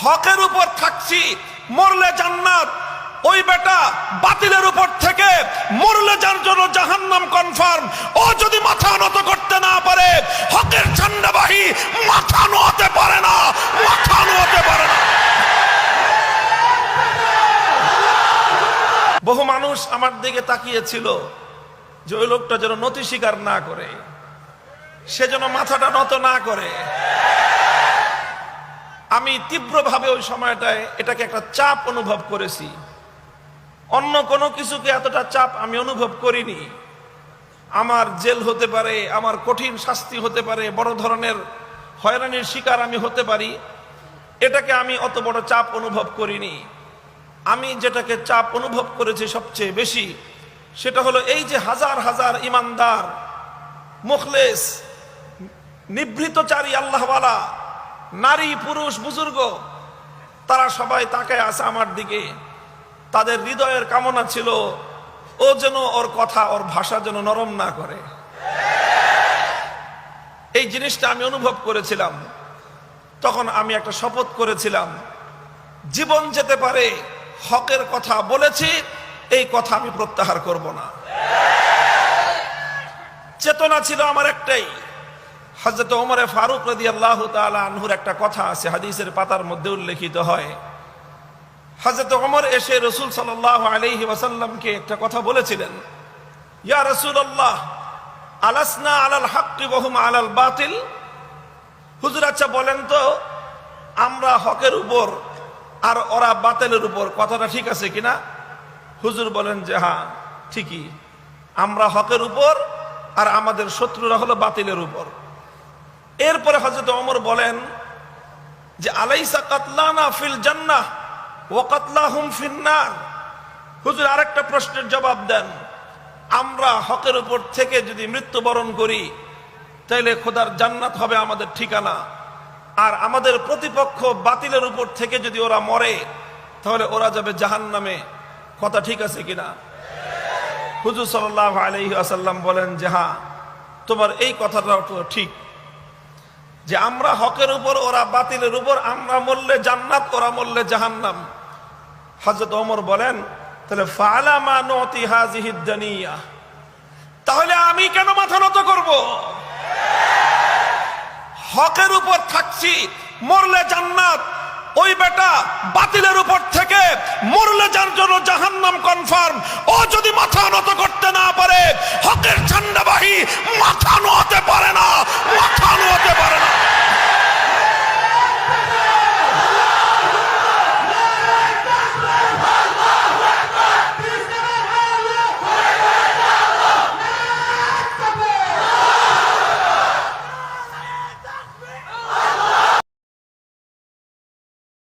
হকের উপর থাকছি, মরলে জান্নাত। ওই বেটা বাতিলের উপর থেকে মরলে যার জন্য জাহান্নাম কনফার্ম। ও যদি মাথা নত করতে না পারে, হকের ঝান্ডাবাহী মাথা নোয়াতে পারে না, মাথা নোয়াতে পারে না। বহু মানুষ আমার দিকে তাকিয়েছিল যে ওই লোকটা যেন নতি স্বীকার না করে, সে যেন মাথাটা নত না করে। আমি তীব্রভাবে ওই সময়টায় এটাকে একটা চাপ অনুভব করেছি। অন্য কোনো কিছুকে এতটা চাপ আমি অনুভব করিনি। আমার জেল হতে পারে, আমার কঠিন শাস্তি হতে পারে, বড় ধরনের হয়রানির শিকার আমি হতে পারি, এটাকে আমি অত বড় চাপ অনুভব করিনি। আমি যেটাকে চাপ অনুভব করেছি সবচেয়ে বেশি, সেটা হলো এই যে হাজার হাজার ইমানদার, মুখলেস, নিভৃতচারী আল্লাহওয়ালা নারী, পুরুষ, বুজুর্গ, তারা সবাই তাকায় আছে আমার দিকে। তাদের হৃদয়ের কামনা ছিল ও যেন ওর কথা, ওর ভাষা যেন নরম না করে। এই জিনিসটা আমি অনুভব করেছিলাম। তখন আমি একটা শপথ করেছিলাম, জীবন যেতে পারে, হকের কথা বলেছি, এই কথা আমি প্রত্যাহার করব না। চেতনা ছিল আমার একটাই। হযরত ওমর ফারুক রাদিয়াল্লাহু তাআলা আনহুর একটা কথা আছে, হাদিসের পাতার মধ্যে উল্লেখিত হয়। হযরত ওমর এসে রাসূল সাল্লাল্লাহু আলাইহি ওয়াসাল্লামকে একটা কথা বলেছিলেন, ইয়া রাসূলুল্লাহ, আলাসনা আলাল হাক্কি ওয়া হুম আলাল বাতিল। হুজুর, আচ্ছা বলেন তো, আমরা হকের উপর আর ওরা বাতিলের উপর, কথাটা ঠিক আছে কিনা? হুজুর বলেন যে হ্যাঁ, ঠিকই, আমরা হকের উপর আর আমাদের শত্রুরা হলো বাতিলের উপর। এরপরে হযরত ওমর বলেন যে আলাইসা কাতলানা ফিল জান্নাহ ওয়া কাতলাহুম ফিন নার। হুজুর, আরেকটা প্রশ্নের জবাব দেন, আমরা হকের উপর থেকে যদি মৃত্যুবরণ করি তাহলে খোদার জান্নাত হবে আমাদের ঠিকানা, আর আমাদের প্রতিপক্ষ বাতিলের উপর থেকে যদি ওরা মরে তাহলে ওরা যাবে জাহান্নামে। কথা ঠিক আছে কিনা? হুজুর সাল্লাল্লাহু আলাইহি ওয়াসাল্লাম বলেন যে হ্যাঁ, তোমার এই কথাটাও তো ঠিক, যে আমরা হকের উপর, ওরা বাতিলের উপর, আমরা মরলে জান্নাত, ওরা মরলে জাহান্নাম। হযরত ওমর বলেন, তাহলে ফালা মা নুতি হাযিহিদ দুনিয়া, তাহলে আমি কেন মাথা নত করব? হকের উপর থাকছি, মরলে জান্নাত। ওই বেটা বাতিলের উপর থেকে মরলে যার জন্য জাহান্নাম কনফার্ম। ও যদি মাথা নত করতে না পারে, হকের ঝান্ডাবাহী মাথা নোয়াতে পারে না, মাথা নোয়াতে পারে না।